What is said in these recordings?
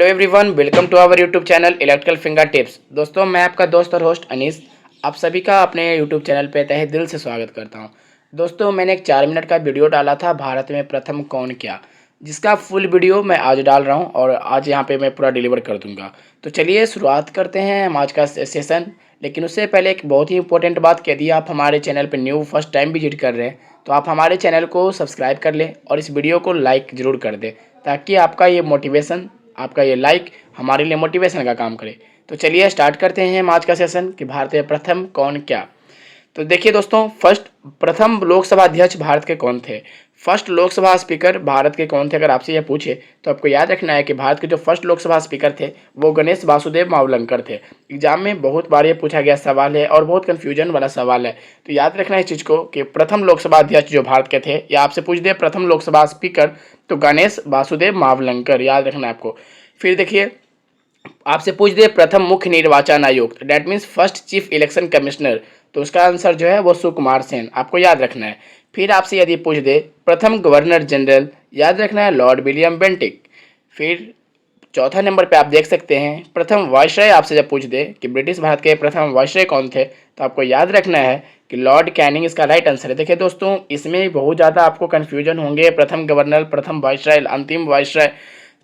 Everyone, welcome to our YouTube channel electrical finger tips. दोस्तों, मैं आपका दोस्त और होस्ट अनीस आप सभी का अपने यूट्यूब चैनल पे तहे दिल से स्वागत करता हूं। दोस्तों, मैंने एक 4 मिनट का वीडियो डाला था भारत में प्रथम कौन क्या, जिसका फुल वीडियो मैं आज डाल रहा हूं और आज यहां पे मैं पूरा डिलीवर कर दूंगा। तो चलिए शुरुआत करते हैं हम आज का सेशन। लेकिन उससे पहले एक बहुत ही इंपॉर्टेंट बात, कि यदि आप हमारे चैनल पर न्यू फर्स्ट टाइम विजिट कर रहे हैं तो आप हमारे चैनल को सब्सक्राइब कर लें और इस वीडियो को लाइक ज़रूर कर दें, ताकि आपका ये लाइक हमारे लिए मोटिवेशन का काम करे। तो चलिए स्टार्ट करते हैं हम आज का सेशन कि भारत में प्रथम कौन क्या। तो देखिए दोस्तों, प्रथम लोकसभा अध्यक्ष भारत के कौन थे, फर्स्ट लोकसभा स्पीकर भारत के कौन थे। अगर आपसे यह पूछे तो आपको याद रखना है कि भारत के जो फर्स्ट लोकसभा स्पीकर थे वो गणेश वासुदेव मावलंकर थे। एग्जाम में बहुत बार ये पूछा गया सवाल है और बहुत कन्फ्यूजन वाला सवाल है, तो याद रखना है इस चीज़ को कि प्रथम लोकसभा अध्यक्ष जो भारत के थे, या आपसे पूछ दे प्रथम लोकसभा स्पीकर तो गणेश वासुदेव मावलंकर, याद रखना है आपको। फिर देखिए, आपसे पूछ दे प्रथम मुख्य निर्वाचन आयुक्त, that means first chief election commissioner, तो उसका आंसर जो है वो सुकुमार सेन, आपको याद रखना है। फिर आपसे यदि पूछ दे प्रथम गवर्नर जनरल, याद रखना है लॉर्ड विलियम बेंटिक। फिर चौथा नंबर पे आप देख सकते हैं प्रथम वायसराय, आपसे जब पूछ दे कि ब्रिटिश भारत के प्रथम वायसराय कौन थे, तो आपको याद रखना है कि लॉर्ड कैनिंग इसका राइट आंसर है। देखिए दोस्तों, इसमें बहुत ज़्यादा आपको कन्फ्यूजन होंगे, प्रथम गवर्नर, प्रथम वायसराय, अंतिम वायसराय,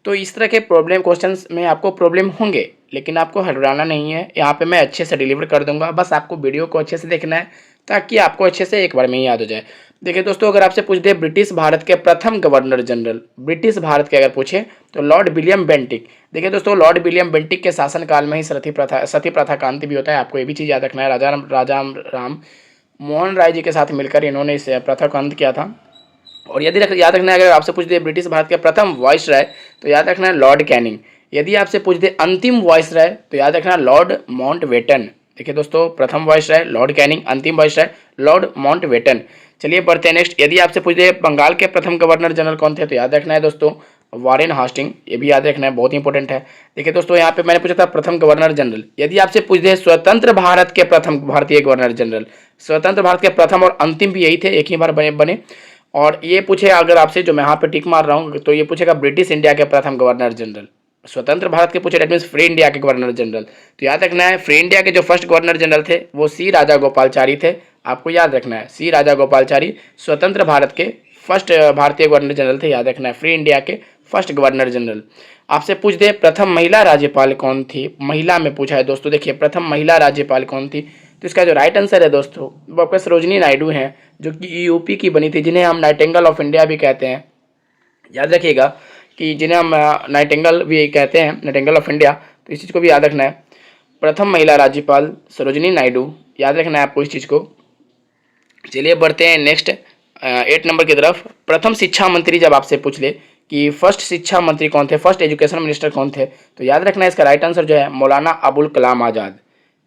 तो इस तरह के प्रॉब्लम क्वेश्चंस में आपको प्रॉब्लम होंगे, लेकिन आपको हड़बड़ाना नहीं है। यहाँ पे मैं अच्छे से डिलीवर कर दूंगा, बस आपको वीडियो को अच्छे से देखना है ताकि आपको अच्छे से एक बार में ही याद हो जाए। देखिए दोस्तों, अगर आपसे पूछ दे ब्रिटिश भारत के प्रथम गवर्नर जनरल, ब्रिटिश भारत के अगर पूछे तो लॉर्ड विलियम बेंटिक। देखिए दोस्तों, लॉर्ड विलियम बेंटिक के शासनकाल में ही सती प्रथा का अंत भी होता है, आपको ये भी चीज़ याद रखना है। राजा राम मोहन राय जी के साथ मिलकर इन्होंने इस प्रथा का अंत किया था। और यदि याद रखना है, अगर आपसे पूछ दे ब्रिटिश भारत के प्रथम वायसराय तो याद रखना है लॉर्ड कैनिंग। यदि आपसे पूछ दे अंतिम वायसराय तो याद रखना लॉर्ड माउंटबेटन। देखिए दोस्तों, प्रथम वायसराय लॉर्ड कैनिंग, अंतिम वायसराय लॉर्ड माउंटबेटन। चलिए बढ़ते हैं नेक्स्ट। यदि आपसे पूछ दे बंगाल के प्रथम गवर्नर जनरल कौन थे, तो याद रखना है दोस्तों वारेन हास्टिंग, ये भी याद रखना है, बहुत इंपॉर्टेंट है। देखिए दोस्तों, यहाँ पे मैंने पूछा था प्रथम गवर्नर जनरल। यदि आपसे पूछ दे स्वतंत्र भारत के प्रथम भारतीय गवर्नर जनरल, स्वतंत्र भारत के प्रथम और अंतिम भी यही थे, एक ही बार बने। और ये पूछे अगर आपसे, जो मैं यहाँ पे टिक मार रहा हूँ, तो ये पूछेगा ब्रिटिश इंडिया के प्रथम गवर्नर जनरल। स्वतंत्र भारत के पूछे, डेट मीन्स फ्री इंडिया के गवर्नर जनरल, तो याद रखना है फ्री इंडिया के जो फर्स्ट गवर्नर जनरल थे वो सी राजा गोपालचारी थे, आपको याद रखना है सी राजा गोपालचारी स्वतंत्र भारत के फर्स्ट भारतीय गवर्नर जनरल थे, याद रखना है फ्री इंडिया के फर्स्ट गवर्नर जनरल। आपसे पूछ दे प्रथम महिला राज्यपाल कौन थी, महिला में पूछा है दोस्तों। देखिए, प्रथम महिला राज्यपाल कौन थी, तो इसका जो राइट आंसर है दोस्तों वो आपका सरोजनी नायडू हैं, जो कि यूपी की बनी थी, जिन्हें हम नाइटिंगेल ऑफ इंडिया भी कहते हैं। याद रखिएगा कि जिन्हें हम नाइटिंगेल भी कहते हैं, नाइटिंगेल ऑफ इंडिया, तो इस चीज़ को भी याद रखना है। प्रथम महिला राज्यपाल सरोजनी नायडू, याद रखना है आपको इस चीज़ को। चलिए बढ़ते हैं नेक्स्ट 8 नंबर की तरफ। प्रथम शिक्षा मंत्री जब आपसे पूछ ले कि फर्स्ट शिक्षा मंत्री कौन थे, फर्स्ट एजुकेशन मिनिस्टर कौन थे, तो याद रखना है इसका राइट आंसर जो है मौलाना अबुल कलाम आज़ाद।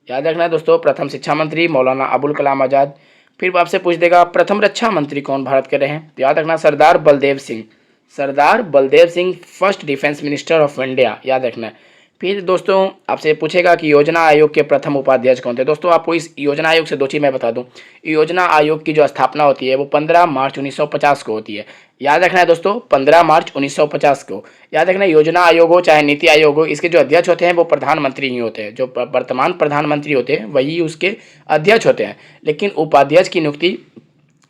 याद रखना है दोस्तों, प्रथम शिक्षा मंत्री मौलाना अबुल कलाम आज़ाद। फिर आपसे पूछ देगा प्रथम रक्षा मंत्री कौन भारत के रहे हैं, तो याद रखना Sardar Baldev Singh, Sardar Baldev Singh first defence minister of India, याद रखना है। फिर दोस्तों आपसे पूछेगा कि योजना आयोग के प्रथम उपाध्यक्ष कौन थे। दोस्तों, आपको इस योजना आयोग से दो चीज़ मैं बता दूं। योजना आयोग की जो स्थापना होती है वो 15 मार्च 1950 को होती है, याद रखना है दोस्तों 15 मार्च 1950 को। याद रखना, योजना आयोग हो चाहे नीति आयोग हो, इसके जो अध्यक्ष होते हैं वो प्रधानमंत्री ही होते हैं, जो वर्तमान प्रधानमंत्री होते हैं वही उसके अध्यक्ष होते हैं, लेकिन उपाध्यक्ष की नियुक्ति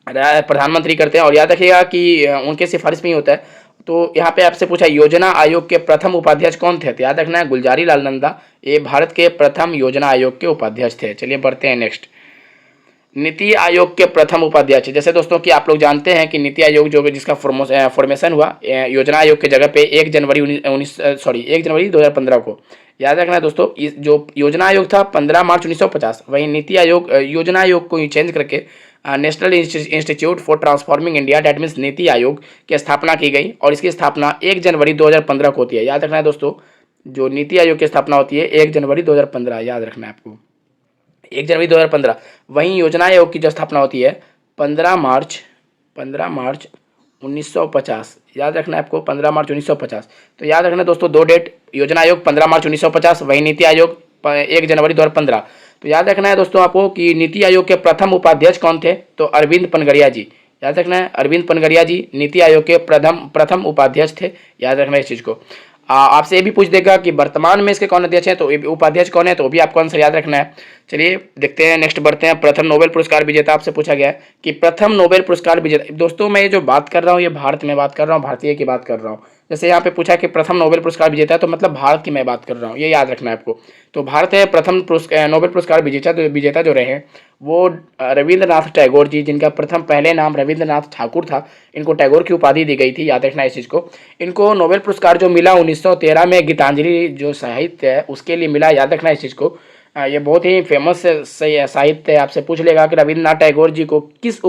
प्रधानमंत्री करते हैं। और याद रखिएगा कि उनके सिफारिश में ही होता है। तो यहाँ पे आपसे पूछा योजना आयोग के प्रथम उपाध्यक्ष कौन थे, तो याद रखना है गुलजारी लाल नंदा, ये भारत के प्रथम योजना आयोग के उपाध्यक्ष थे। चलिए बढ़ते हैं नेक्स्ट। नीति आयोग के प्रथम उपाध्यक्ष, जैसे दोस्तों कि आप लोग जानते हैं कि नीति आयोग जो जिसका फॉर्मेशन हुआ योजना आयोग के जगह पे 1 जनवरी 2015 को। याद रखना है दोस्तों, जो योजना आयोग था 15 मार्च 1950, वही नीति आयोग योजना आयोग को चेंज करके national institute for transforming India, that means NITI Aayog की स्थापना की गई, और इसकी स्थापना 1 जनवरी 2015 को होती है। याद रखना है दोस्तों, जो नीति आयोग की स्थापना होती है 1 जनवरी 2015, याद रखना है आपको 1 जनवरी 2015। वहीं योजना आयोग की जो स्थापना होती है 15 मार्च 1950, याद रखना है आपको 15 मार्च 1950। तो याद रखना दोस्तों दो डेट, योजना आयोग 15 मार्च 1950, वही नीति आयोग 1 जनवरी 2015। तो याद रखना है दोस्तों आपको कि नीति आयोग के प्रथम उपाध्यक्ष कौन थे, तो अरविंद पनगड़िया जी। याद रखना है अरविंद पनगड़िया जी नीति आयोग के प्रथम उपाध्यक्ष थे, याद रखना है इस चीज़ को। आपसे ये भी पूछ देगा कि वर्तमान में इसके कौन अध्यक्ष हैं, तो उपाध्यक्ष कौन है, तो भी आपको आंसर याद रखना है। चलिए देखते हैं, नेक्स्ट बढ़ते हैं। प्रथम नोबेल पुरस्कार विजेता आपसे पूछा गया है कि प्रथम नोबेल पुरस्कार विजेता। दोस्तों मैं ये जो बात कर रहा हूँ ये भारत में बात कर रहा हूँ, भारतीय की बात कर रहा हूँ। जैसे यहाँ पे पूछा कि प्रथम नोबेल पुरस्कार विजेता है, तो मतलब भारत की मैं बात कर रहा हूँ, ये याद रखना है आपको। तो भारत है प्रथम नोबेल पुरस्कार विजेता जो रहे वो रविंद्रनाथ टैगोर जी, जिनका प्रथम पहले नाम रविंद्रनाथ ठाकुर था। इनको टैगोर की उपाधि दी गई थी, याद रखना इस चीज़ को। इनको नोबेल पुरस्कार जो मिला 1913 में गीतांजलि जो साहित्य है उसके लिए मिला, याद रखना इस चीज़ को। ये बहुत ही फेमस साहित्य है। आपसे पूछ लेगा कि रविंद्रनाथ टैगोर जी को किस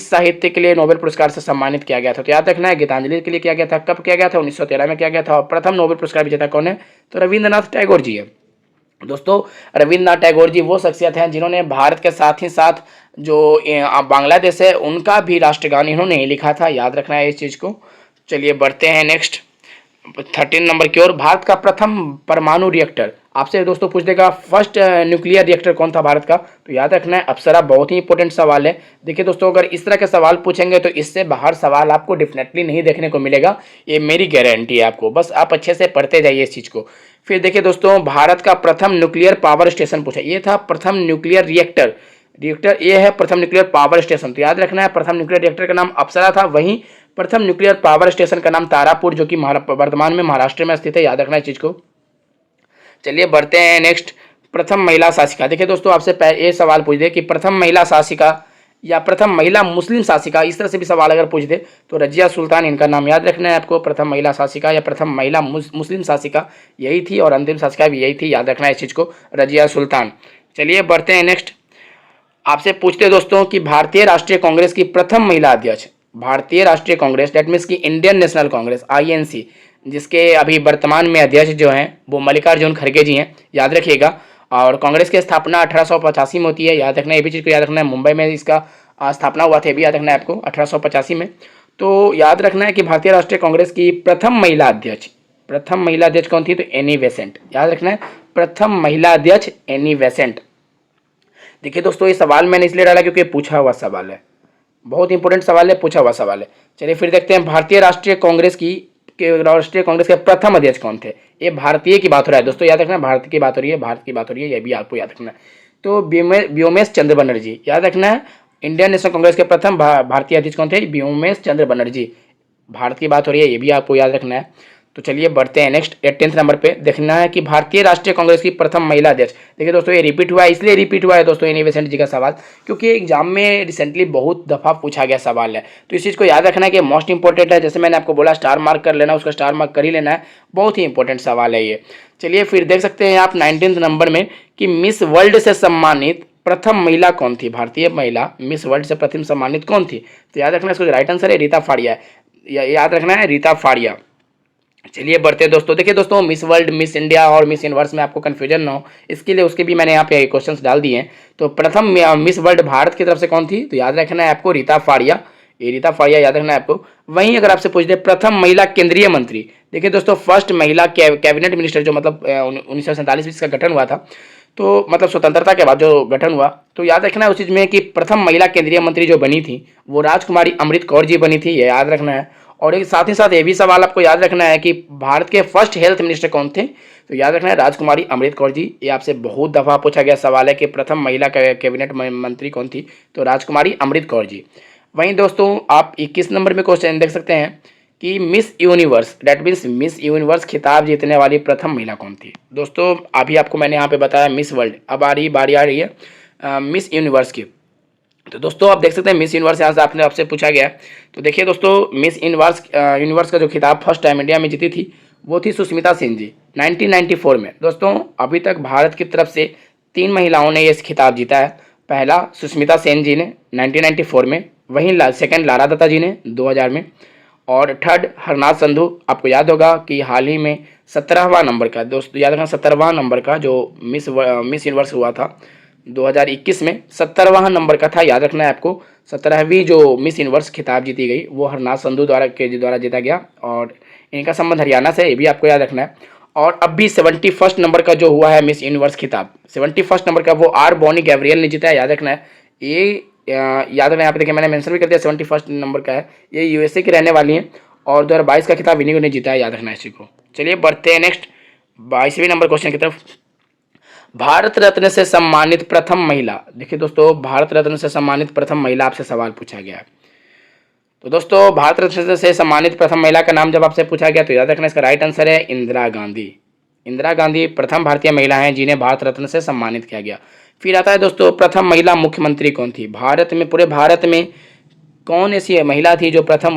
साहित्य के लिए नोबेल पुरस्कार से सम्मानित किया गया था, तो याद रखना है गीतांजलि के लिए किया गया था। कब किया गया था? 1913 में किया गया था। और प्रथम नोबेल पुरस्कार विजेता कौन है? तो रविंद्रनाथ टैगोर जी है। दोस्तों रविंद्रनाथ टैगोर जी वो शख्सियत हैं जिन्होंने भारत के साथ ही साथ जो बांग्लादेश है उनका भी राष्ट्रगान इन्होंने ही लिखा था, याद रखना है इस चीज़ को। चलिए बढ़ते हैं नेक्स्ट 13 नंबर की ओर। भारत का प्रथम परमाणु रिएक्टर आपसे दोस्तों पूछ देगा फर्स्ट न्यूक्लियर रिएक्टर कौन था भारत का, तो याद रखना है अप्सरा। बहुत ही इंपॉर्टेंट सवाल है। देखिए दोस्तों अगर इस तरह के सवाल पूछेंगे तो इससे बाहर सवाल आपको डेफिनेटली नहीं देखने को मिलेगा, ये मेरी गारंटी है आपको। बस आप अच्छे से पढ़ते जाइए इस चीज़ को। फिर देखिए दोस्तों भारत का प्रथम न्यूक्लियर पावर स्टेशन पूछा, ये था प्रथम न्यूक्लियर रिएक्टर। ये है प्रथम न्यूक्लियर पावर स्टेशन, तो याद रखना है प्रथम न्यूक्लियर रिएक्टर का नाम अप्सरा था। वहीं प्रथम न्यूक्लियर पावर स्टेशन का नाम तारापुर, जो कि वर्तमान में महाराष्ट्र में स्थित है, याद रखना इस चीज़ को। चलिए बढ़ते हैं नेक्स्ट। प्रथम महिला शासिका। देखिए दोस्तों आपसे ये सवाल पूछ दे कि प्रथम महिला शासिका या प्रथम महिला मुस्लिम शासिका, इस तरह से भी सवाल अगर पूछ दे तो रजिया सुल्तान इनका नाम याद रखना है आपको। प्रथम महिला शासिका या प्रथम महिला मुस्लिम शासिका यही थी, और अंतिम शासिका भी यही थी, याद रखना है इस चीज़ को, रजिया सुल्तान। चलिए बढ़ते हैं नेक्स्ट। आपसे पूछते हैं दोस्तों कि भारतीय राष्ट्रीय कांग्रेस की प्रथम महिला अध्यक्ष, भारतीय राष्ट्रीय कांग्रेस दैट मीन्स की इंडियन नेशनल कांग्रेस INC, जिसके अभी वर्तमान में अध्यक्ष जो हैं वो मल्लिकार्जुन खड़गे जी हैं, याद रखिएगा। और कांग्रेस की स्थापना 1885 में होती है, याद रखना है, ये भी चीज़ को याद रखना है। मुंबई में इसका स्थापना हुआ था, ये भी याद रखना है आपको 1885 में। तो याद रखना है कि भारतीय राष्ट्रीय कांग्रेस की प्रथम महिला अध्यक्ष कौन थी, तो एनी बेसेंट, याद रखना है प्रथम महिला अध्यक्ष एनी बेसेंट। देखिए दोस्तों ये सवाल मैंने इसलिए डाला क्योंकि पूछा हुआ सवाल है, बहुत इंपॉर्टेंट सवाल है, पूछा हुआ सवाल है। चलिए फिर देखते हैं भारतीय राष्ट्रीय कांग्रेस के प्रथम अध्यक्ष कौन थे। ये भारतीय की बात हो रहा है दोस्तों, याद रखना भारत की बात हो रही है, ये भी आपको याद रखना है। तो व्योमेश चंद्र बनर्जी, याद रखना है इंडियन नेशनल कांग्रेस के प्रथम भारतीय अध्यक्ष कौन थे, व्योमेश चंद्र बनर्जी, भारत की बात हो रही है, ये भी आपको याद रखना है। तो चलिए बढ़ते हैं नेक्स्ट 18 नंबर पे। देखना है कि भारतीय राष्ट्रीय कांग्रेस की प्रथम महिला अध्यक्ष। देखिए दोस्तों ये रिपीट हुआ है, इसलिए रिपीट हुआ है दोस्तों एनी बेसेंट जी का सवाल, क्योंकि एग्जाम में रिसेंटली बहुत दफ़ा पूछा गया सवाल है। तो इस चीज़ को याद रखना है कि मोस्ट इंपॉर्टेंट है। जैसे मैंने आपको बोला स्टार मार्क कर लेना, उसका स्टार मार्क कर ही लेना है, बहुत ही इंपॉर्टेंट सवाल है ये। चलिए फिर देख सकते हैं आप 19 नंबर में कि मिस वर्ल्ड से सम्मानित प्रथम महिला कौन थी, भारतीय महिला मिस वर्ल्ड से प्रथम सम्मानित कौन थी, तो याद रखना इसको राइट आंसर है रीता फाड़िया, याद रखना है रीता फाड़िया। चलिए बढ़ते हैं दोस्तों। देखिए दोस्तों मिस वर्ल्ड, मिस इंडिया और मिस यूनिवर्स में आपको कन्फ्यूजन ना हो इसके लिए उसके भी मैंने यहाँ पे क्वेश्चंस डाल दिए हैं। तो प्रथम मिस वर्ल्ड भारत की तरफ से कौन थी, तो याद रखना है आपको रीता फाड़िया, ये रीता फाड़िया याद रखना है आपको। वहीं अगर आपसे पूछ दे प्रथम महिला केंद्रीय मंत्री, देखिए दोस्तों फर्स्ट महिला कैबिनेट मिनिस्टर जो मतलब 1947 में इसका गठन हुआ था, तो मतलब स्वतंत्रता के बाद जो गठन हुआ, तो याद रखना है उस चीज़ में कि प्रथम महिला केंद्रीय मंत्री जो बनी थी वो राजकुमारी अमृत कौर जी बनी थी, ये याद रखना है। और एक साथ ही साथ ये भी सवाल आपको याद रखना है कि भारत के फर्स्ट हेल्थ मिनिस्टर कौन थे, तो याद रखना है राजकुमारी अमृत कौर जी। ये आपसे बहुत दफ़ा पूछा गया सवाल है कि प्रथम महिला कैबिनेट मंत्री कौन थी, तो राजकुमारी अमृत कौर जी। वहीं दोस्तों आप 21 नंबर में क्वेश्चन देख सकते हैं कि miss universe that means miss universe खिताब जीतने वाली प्रथम महिला कौन थी। दोस्तों अभी आपको मैंने यहाँ पे बताया मिस वर्ल्ड, अब बारी आ रही है मिस यूनिवर्स की। तो दोस्तों आप देख सकते हैं मिस यूनिवर्स यहाँ से आपसे पूछा गया है। तो देखिए दोस्तों मिस यूनिवर्स का जो खिताब फर्स्ट टाइम इंडिया में जीती थी वो थी सुष्मिता सेन जी 1994 में। दोस्तों अभी तक भारत की तरफ से 3 महिलाओं ने ये खिताब जीता है। पहला सुष्मिता सेन जी ने 1994 में, वहीं सेकंड लारा दत्ता जी ने 2000 में, और थर्ड हरनाथ संधू, आपको याद होगा कि हाल ही में 17वां नंबर का, दोस्तों याद रखना 17वां नंबर का जो मिस यूनिवर्स हुआ था 2021 में 17वां नंबर का था, याद रखना है आपको। 17वीं जो मिस यूनिवर्स खिताब जीती गई वो हरनाथ संधू द्वारा जीता गया, और इनका संबंध हरियाणा से, ये भी आपको याद रखना है। और अब भी 71 नंबर का जो हुआ है मिस यूनिवर्स खिताब, 71 नंबर का वो आर बॉनी गैब्रियल ने जीता है, याद रखना है। ये याद रखना, यहाँ पे देखिए मैंने मेंशन भी कर दिया 71 नंबर का है, ये USA की रहने वाली हैं और 2022 का खिताब इन्हीं ने जीता है, याद रखना इसी को। चलिए बढ़ते हैं नेक्स्ट 22वें नंबर क्वेश्चन की तरफ। भारत रत्न से सम्मानित प्रथम महिला। देखिए दोस्तों, भारत रत्न से सम्मानित प्रथम महिला आपसे सवाल पूछा गया है। तो दोस्तों, भारत रत्न से सम्मानित प्रथम महिला का नाम जब आपसे पूछा गया तो याद रखना इसका राइट आंसर है इंदिरा गांधी। इंदिरा गांधी प्रथम भारतीय महिला हैं जिन्हें भारत रत्न से सम्मानित किया गया। फिर आता है दोस्तों, प्रथम महिला मुख्यमंत्री कौन थी? भारत में, पूरे भारत में कौन ऐसी महिला थी जो प्रथम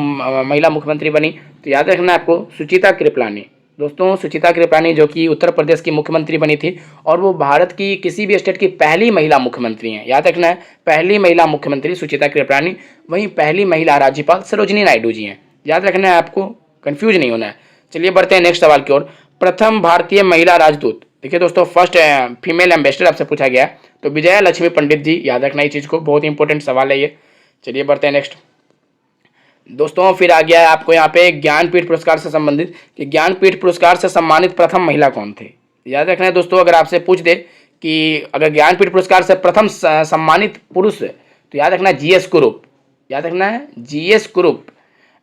महिला मुख्यमंत्री बनी? तो याद रखना आपको सुचिता कृपलानी। दोस्तों, सुचिता कृपलानी जो कि उत्तर प्रदेश की मुख्यमंत्री बनी थी और वो भारत की किसी भी स्टेट की पहली महिला मुख्यमंत्री हैं। याद रखना है, पहली महिला मुख्यमंत्री सुचिता कृपलानी। वहीं पहली महिला राज्यपाल सरोजिनी नायडू जी हैं। याद रखना है, आपको कंफ्यूज नहीं होना है। चलिए बढ़ते हैं नेक्स्ट सवाल की ओर। प्रथम भारतीय महिला राजदूत। देखिए दोस्तों, फर्स्ट फीमेल एम्बेसडर आपसे पूछा गया है तो विजया लक्ष्मी पंडित जी। याद रखना इस चीज़ को, बहुत इंपॉर्टेंट सवाल है ये। चलिए बढ़ते हैं नेक्स्ट दोस्तों। फिर आ गया है आपको यहाँ पे ज्ञानपीठ पुरस्कार से संबंधित कि ज्ञानपीठ पुरस्कार से सम्मानित प्रथम महिला कौन थे? याद रखना है दोस्तों, अगर आपसे पूछ दे कि अगर ज्ञानपीठ पुरस्कार से प्रथम सम्मानित पुरुष है तो याद रखना जीएस कुरूप। याद रखना है जीएस कुरूप।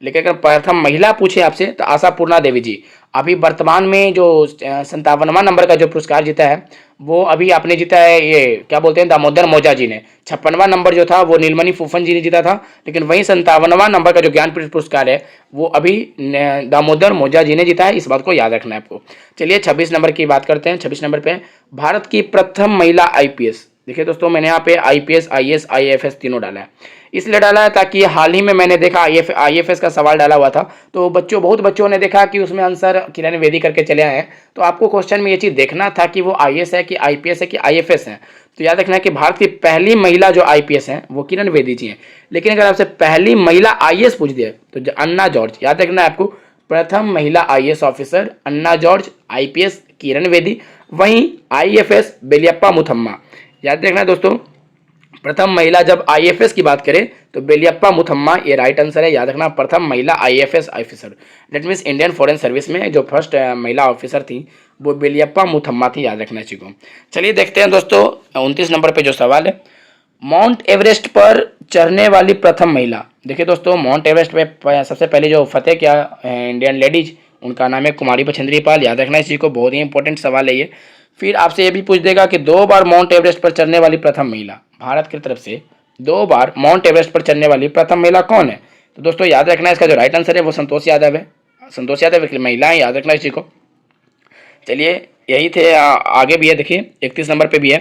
लेकिन अगर प्रथम महिला पूछे आपसे तो आशापूर्णा देवी जी। अभी वर्तमान में जो 57वां नंबर का जो पुरस्कार जीता है वो अभी आपने जीता है, ये क्या बोलते हैं, दामोदर मौजा जी ने। 56वां नंबर जो था वो नीलमणि फूफन जी ने जीता था, लेकिन वहीं 57वां नंबर का जो ज्ञानपीठ पुरस्कार है वो अभी दामोदर मौजा जी ने जीता है। इस बात को याद रखना है आपको। चलिए 26 नंबर की बात करते हैं। 26 नंबर पे भारत की प्रथम महिला आईपीएस। देखिए दोस्तों, मैंने यहाँ पे आईपीएस, आईएएस, आईएफएस तीनों डाला है। इसलिए डाला है ताकि हाल ही में मैंने देखा आईएफएस का सवाल डाला हुआ था तो बहुत बच्चों ने देखा कि उसमें आंसर किरण बेदी करके चले आए हैं। तो आपको क्वेश्चन में ये चीज़ देखना था कि वो आईएएस है कि आईपीएस है कि आईएफएस है। तो याद रखना है कि भारत की पहली महिला जो आईपीएस हैं वो किरण बेदी जी हैं। लेकिन अगर आपसे पहली महिला आईएएस पूछ दिया तो अन्ना जॉर्ज। याद रखना है आपको, प्रथम महिला आईएएस ऑफिसर अन्ना जॉर्ज, आईपीएस किरण बेदी, वहीं आईएफएस बेलियप्पा मुथम्मा। याद रखना है दोस्तों, प्रथम महिला जब आईएफएस की बात करें तो बेलियप्पा मुथम्मा ये राइट आंसर है। याद रखना, प्रथम महिला IFS officer, that means Indian foreign service में जो फर्स्ट महिला ऑफिसर थी वो बेलियप्पा मुथम्मा थी। याद रखना इसी को। चलिए देखते हैं दोस्तों 29 नंबर पे जो सवाल है, माउंट एवरेस्ट पर चढ़ने वाली प्रथम महिला। देखिए दोस्तों, माउंट एवरेस्ट पे सबसे पहले जो फतेह किया इंडियन लेडीज, उनका नाम है कुमारी बछेंद्री पाल। याद रखना इसी को, बहुत ही इंपॉर्टेंट सवाल है ये। फिर आपसे ये भी पूछ देगा कि 2 बार माउंट एवरेस्ट पर चढ़ने वाली प्रथम महिला, भारत की तरफ से 2 बार माउंट एवरेस्ट पर चढ़ने वाली प्रथम महिला कौन है? तो दोस्तों याद रखना इसका जो राइट आंसर है वो संतोष यादव है। संतोष यादव की महिला है, याद रखना इसी को। चलिए यही थे, आगे भी है, देखिए 31 नंबर पे भी है।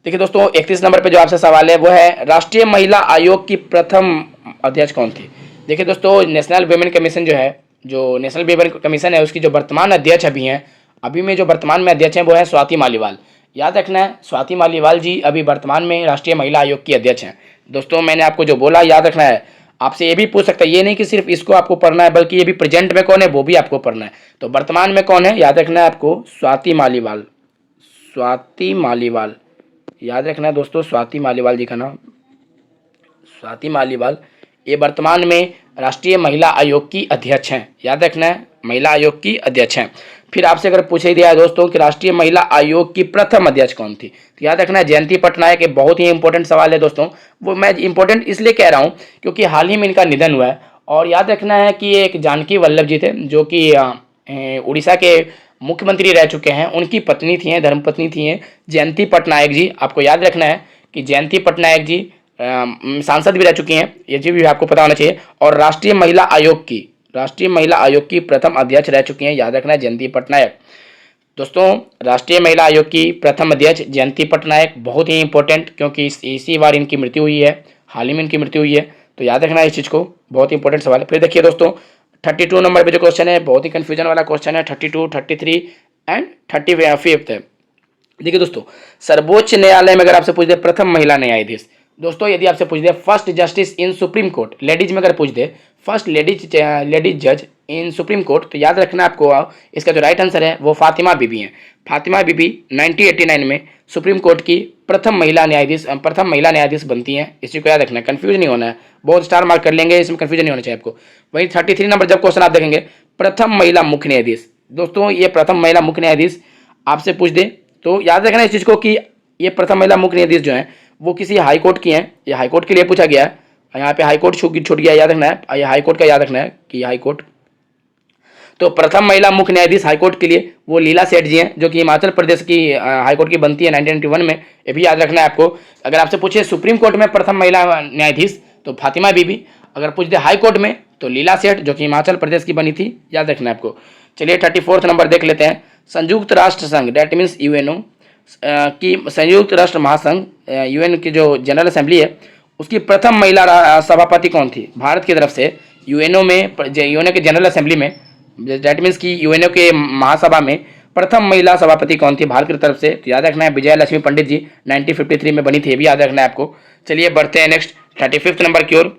देखिए दोस्तों 31 नंबर पे जो आपसे सवाल है वो है राष्ट्रीय महिला आयोग की प्रथम अध्यक्ष कौन थी? देखिए दोस्तों, नेशनल वुमेन कमीशन जो है, जो नेशनल वुमेन कमीशन है उसकी जो वर्तमान अध्यक्ष अभी हैं, अभी में जो वर्तमान में अध्यक्ष हैं वो है स्वाति मालीवाल। याद रखना है, स्वाति मालीवाल जी अभी वर्तमान में राष्ट्रीय महिला आयोग की अध्यक्ष हैं। दोस्तों मैंने आपको जो बोला याद रखना है। आपसे ये भी पूछ सकता है, ये नहीं कि सिर्फ इसको आपको पढ़ना है बल्कि ये भी प्रेजेंट में कौन है वो भी आपको पढ़ना है। तो वर्तमान में कौन है याद रखना है आपको, स्वाति मालीवाल। स्वाति मालीवाल, याद रखना है दोस्तों, स्वाति मालीवाल जी का नाम, स्वाति मालीवाल। ये वर्तमान में राष्ट्रीय महिला आयोग की अध्यक्ष हैं। याद रखना है, महिला आयोग की अध्यक्ष हैं। फिर आपसे अगर पूछे दिया है दोस्तों कि राष्ट्रीय महिला आयोग की प्रथम अध्यक्ष कौन थी, तो याद रखना है जयंती पटनायक। एक बहुत ही इंपॉर्टेंट सवाल है दोस्तों, वो मैं इंपॉर्टेंट इसलिए कह रहा हूँ क्योंकि हाल ही में इनका निधन हुआ है। और याद रखना है कि एक जानकी वल्लभ जी थे जो कि उड़ीसा के मुख्यमंत्री रह चुके हैं, उनकी पत्नी थी, धर्मपत्नी थी जयंती पटनायक जी। आपको याद रखना है कि जयंती पटनायक जी सांसद भी रह चुकी हैं, ये चीज़ भी आपको पता होना चाहिए। और राष्ट्रीय महिला आयोग की प्रथम अध्यक्ष रह चुकी हैं। याद रखना है जयंती पटनायक। दोस्तों राष्ट्रीय महिला आयोग की प्रथम अध्यक्ष जयंती पटनायक, बहुत ही इंपॉर्टेंट क्योंकि इसी बार इनकी मृत्यु हुई है, हाल ही में इनकी मृत्यु हुई है। तो याद रखना इस चीज़ को, बहुत इंपॉर्टेंट सवाल है। फिर देखिए दोस्तों 32 नंबर पे जो क्वेश्चन है बहुत ही कन्फ्यूजन वाला क्वेश्चन है, 32, 33 एंड 35 है। देखिए दोस्तों, सर्वोच्च न्यायालय में अगर आपसे पूछ दे प्रथम महिला न्यायाधीश, दोस्तों यदि आपसे पूछ दे first justice in supreme court, ladies में अगर पूछ दे फर्स्ट लेडीज जज इन सुप्रीम कोर्ट, तो याद रखना आपको इसका जो राइट आंसर है वो फातिमा बीबी हैं। फातिमा बीबी 1989 में सुप्रीम कोर्ट की प्रथम महिला न्यायाधीश बनती हैं। इसी को याद रखना है, कंफ्यूज नहीं होना है, बहुत स्टार मार्क कर लेंगे, इसमें कंफ्यूजन नहीं होना चाहिए आपको। वहीं 33 नंबर जब क्वेश्चन आप देखेंगे प्रथम महिला मुख्य न्यायाधीश, दोस्तों ये प्रथम महिला मुख्य न्यायाधीश आपसे पूछ दे तो याद रखना इस चीज़ को कि ये प्रथम महिला मुख्य न्यायाधीश जो है वो किसी हाई कोर्ट की हैं। ये हाई कोर्ट के लिए पूछा गया है, यहाँ पे हाई कोर्ट छूट गया, याद रखना है। ये हाई कोर्ट का याद रखना है कि हाई कोर्ट तो प्रथम महिला मुख्य न्यायाधीश हाईकोर्ट के लिए वो लीला सेठ जी हैं, जो कि हिमाचल प्रदेश की हाईकोर्ट की बनती है 1991 में। ये भी याद रखना है आपको। अगर आपसे पूछे सुप्रीम कोर्ट में प्रथम महिला न्यायाधीश तो फातिमा बीबी। अगर पूछ दे हाई कोर्ट में तो लीला सेठ, जो कि हिमाचल प्रदेश की बनी थी, याद रखना है आपको। चलिए 34वां नंबर देख लेते हैं। संयुक्त राष्ट्र संघ डेट मीन्स यूएनओ की, संयुक्त राष्ट्र महासंघ यूएन की जो जनरल असेंबली है उसकी प्रथम महिला सभापति कौन थी भारत की तरफ से? यूएनओ के जनरल असेंबली में, डेट मीन्स की यूएनओ के महासभा में प्रथम महिला सभापति कौन थी भारत की तरफ से? तो याद रखना है विजया लक्ष्मी पंडित जी, 1953 में बनी थी, ये भी याद रखना है आपको। चलिए बढ़ते हैं नेक्स्ट 35वें नंबर की ओर।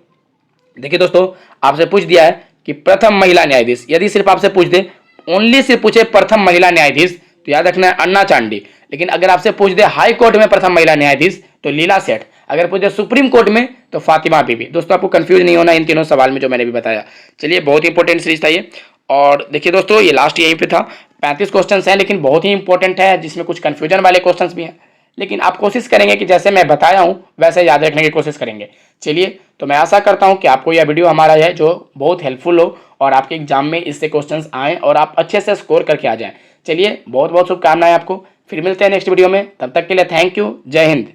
देखिए दोस्तों, आपसे पूछ दिया है कि प्रथम महिला न्यायाधीश, यदि सिर्फ आपसे पूछ दे, ओनली सिर्फ पूछे प्रथम महिला न्यायाधीश, तो याद रखना है अन्ना चांडी। लेकिन अगर आपसे पूछ दे हाई कोर्ट में प्रथम महिला न्यायाधीश तो लीला सेठ। अगर पूछ दे सुप्रीम कोर्ट में तो फातिमा बीबी। दोस्तों आपको कंफ्यूज नहीं होना इन तीनों सवाल में जो मैंने भी बताया। चलिए बहुत ही इंपॉर्टेंट सीरीज था ये। और देखिए दोस्तों, ये लास्ट यहीं पे था। 35 क्वेश्चन हैं, लेकिन बहुत ही इंपॉर्टेंट है, जिसमें कुछ कंफ्यूजन वाले क्वेश्चन भी हैं। लेकिन आप कोशिश करेंगे कि जैसे मैं बताया हूं वैसे याद रखने की कोशिश करेंगे। चलिए, तो मैं आशा करता हूं कि आपको यह वीडियो हमारा है जो बहुत हेल्पफुल हो और आपके एग्जाम में इससे क्वेश्चंस आएँ और आप अच्छे से स्कोर करके आ जाएं। चलिए, बहुत बहुत शुभकामनाएं आपको। फिर मिलते हैं नेक्स्ट वीडियो में, तब तक के लिए थैंक यू। जय हिंद।